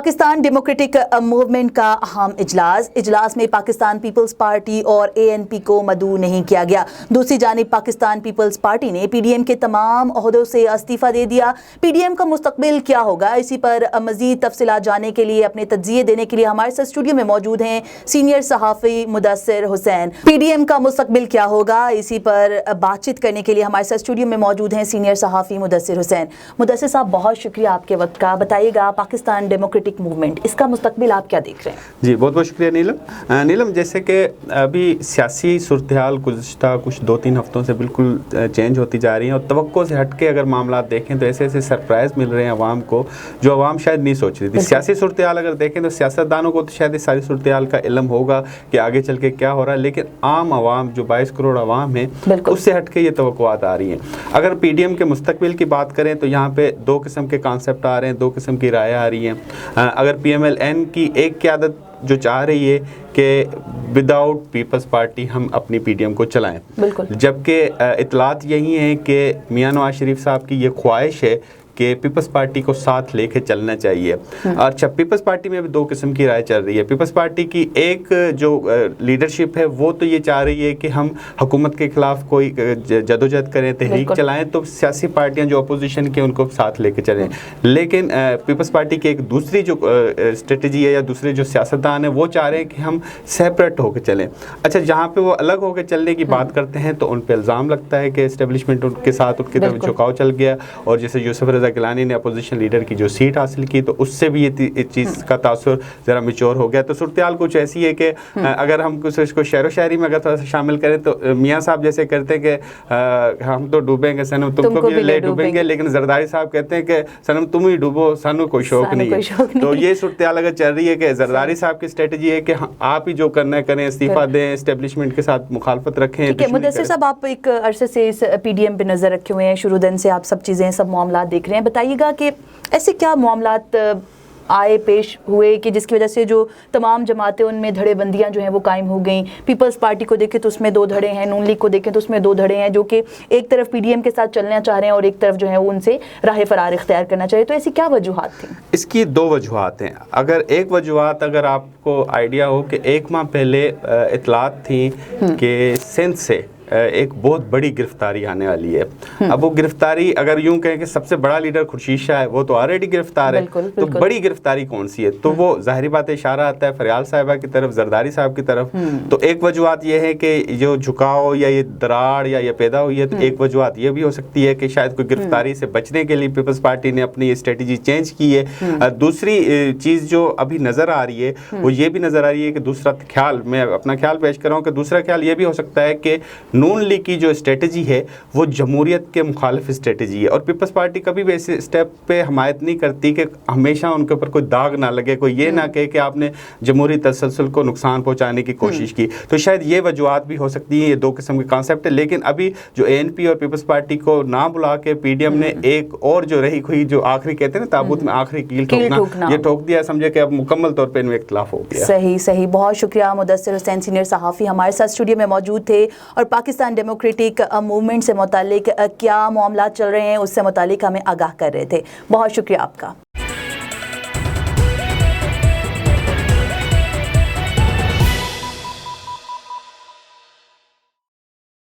Pakistan democratic movement का अहम इजलास में पाकिस्तान पीपल्स पार्टी और ANP को मदऊ नहीं किया गया। दूसरी जानिब पाकिस्तान पीपल्स पार्टी ने PDM के तमाम ओहदों से इस्तीफ़ा दे दिया। PDM का मुस्तकबिल क्या होगा, इसी पर मज़ीद तफसीलात जानने के लिए, अपने तज्ज़िये देने के लिए हमारे साथ स्टूडियो में मौजूद हैं सीनियर सहाफ़ी मुदस्सिर हुसैन। PDM का मुस्तकबिल क्या होगा, इसी पर बातचीत करने के लिए हमारे साथ स्टूडियो में मौजूद हैं सीनियर सहाफ़ी मुदस्सिर हुसैन। मुदस्सिर साहब, बहुत शुक्रिया आपके वक्त का। बताइएगा, पाकिस्तान डेमोक्रेटिक मूवमेंट, इसका मुस्तकबिल आप क्या देख रहे हैं? जी, बहुत बहुत शुक्रिया नीलम। जैसे कि अभी सियासी सूरत हाल गुज़श्ता कुछ 2-3 हफ्तों से बिल्कुल चेंज होती जा रही है और तवक्को से हट के अगर मामला देखें तो ऐसे ऐसे सरप्राइज़ मिल रहे हैं आवाम को जो आवाम शायद नहीं सोच रही थी। सियासी सूरत हाल अगर देखें तो सियासतदानों को तो शायद इस सारी सूरत हाल का इल्म होगा कि आगे चल के क्या हो रहा है, लेकिन आम आवाम जो 22 करोड़ आवाम है उससे हट के ये तवक्कुआत आ रही हैं। अगर PDM के मुस्तकबिल की बात करें तो यहाँ पे 2 किस्म के कॉन्सेप्ट आ रहे हैं, 2 किस्म की राय आ रही हैं। अगर PMLN की एक क़यादत जो चाह रही है कि विदाउट पीपल्स पार्टी हम अपनी PDM को चलाएं, जबकि इतलात यही है कि मियां नवाज शरीफ साहब की ये ख्वाहिश है कि पीपल्स पार्टी को साथ लेके चलना चाहिए। और अच्छा, पीपल्स पार्टी में भी 2 किस्म की राय चल रही है। पीपल्स पार्टी की एक जो लीडरशिप है वो तो ये चाह रही है कि हम हुकूमत के खिलाफ कोई जदोजहद करें, तहरीक चलाएं, तो सियासी पार्टियां जो अपोजिशन की उनको साथ लेके चलें। लेकिन पीपल्स पार्टी की एक दूसरी जो स्ट्रेटजी है या दूसरे जो सियासतदान है वो चाह रहे हैं कि हम सेपरेट होकर चलें। अच्छा, जहाँ पे वो अलग होकर चलने की बात करते हैं तो उन पर इल्ज़ाम लगता है कि एस्टेब्लिशमेंट उनके साथ उनकी तरफ झुकाव चल गया, और जैसे यूसुफ रज़ा गिलानी ने अपोजिशन लीडर की जो सीट हासिल की तो उससे भी ये चीज़ का तासुर ज़रा मैच्योर हो गया। तो सूरत हाल कुछ ऐसी है कि अगर हम कुछ इसको शहर शायरी में अगर थोड़ा सा शामिल करें तो मियाँ साहब जैसे करते हैं कि हम तो डूबेंगे सनम, तुमको भी ले डूबेंगे, लेकिन जरदारी साहब कहते हैं कि सनम तुम ही डूबो, सानू कोई शौक नहीं है। तो ये सूरत हाल अगर चल रही है कि जरदारी साहब की स्ट्रेटजी है कि आप ही जो करना है करें, इस्तीफा दें, एस्टेब्लिशमेंट के साथ मुखालफत रखें। मुदस्सिर साहब, आप एक अरसे से इस PDM पे नज़र रखे हुए हैं, शुरू दिन से आप सब चीज़ें, सब मामला देख रहे हैं। बताइएगा कि ऐसे क्या मामलात आए, पेश हुए कि जिसकी वजह से जो तमाम जमातें उनमें धड़ेबंदियां जो हैं वो कायम हो गई। पीपल्स पार्टी को देखें तो उसमें 2 धड़े हैं, नून लीग को देखें तो उसमें 2 धड़े हैं, जो कि एक तरफ PDM के साथ चलना चाह रहे हैं और एक तरफ जो है वो उनसे राह फरार इख्तियार करना चाहिए। तो ऐसी क्या वजूहात थी? इसकी 2 वजूहात हैं। अगर एक वजूहात अगर आपको आइडिया हो कि 1 माह पहले इतलात थी कि सिंध से एक बहुत बड़ी गिरफ्तारी आने वाली है। अब वो गिरफ्तारी अगर यूं कहें कि सबसे बड़ा लीडर खुर्शीद शाह है, वो तो ऑलरेडी गिरफ्तार है, तो बड़ी गिरफ्तारी कौन सी है? तो वो ज़ाहिरी बात है इशारा आता है फरियाल साहिबा की तरफ, जरदारी साहब की तरफ। तो एक वजूहत ये है कि जो झुकाव या ये दरार या ये पैदा हुई है, तो एक वजूहत ये भी हो सकती है कि शायद कोई गिरफ्तारी से बचने के लिए पीपल्स पार्टी ने अपनी स्ट्रेटजी चेंज की है। दूसरी चीज़ जो अभी नज़र आ रही है वो ये भी नज़र आ रही है कि दूसरा ख्याल, मैं अपना ख्याल पेश कर रहा हूँ कि दूसरा ख्याल ये भी हो सकता है कि नून लीग की जो स्ट्रेटजी है वो जमहूरियत के मुखालिफ स्ट्रेटजी है, और पीपल्स पार्टी कभी भी ऐसे स्टेप पे हमायत नहीं करती कि हमेशा उनके ऊपर कोई दाग ना लगे, कोई ये ना कहे कि आपने जमहूरी तसलसल को नुकसान पहुंचाने की कोशिश की। तो शायद ये वजूहत भी हो सकती है। ये 2 किस्म के कॉन्सेप्ट है। लेकिन अभी जो ANP और पीपल्स पार्टी को ना बुला के PDM ने एक और जो रही हुई जो आखिरी कहते हैं ना ताबूत में आखिरी कील ठोकना, ये ठोक दिया, समझे कि अब मुकम्मल तौर पर इनमें इख्तिलाफ हो गया। सही, बहुत शुक्रिया मुदस्सिर हुसैन, सीनियर सहाफ़ी हमारे साथ स्टूडियो में मौजूद थे और पाकिस्तान डेमोक्रेटिक मूवमेंट से मुतालिक क्या मामला चल रहे हैं उससे मुतालिक हमें आगाह कर रहे थे। बहुत शुक्रिया आपका।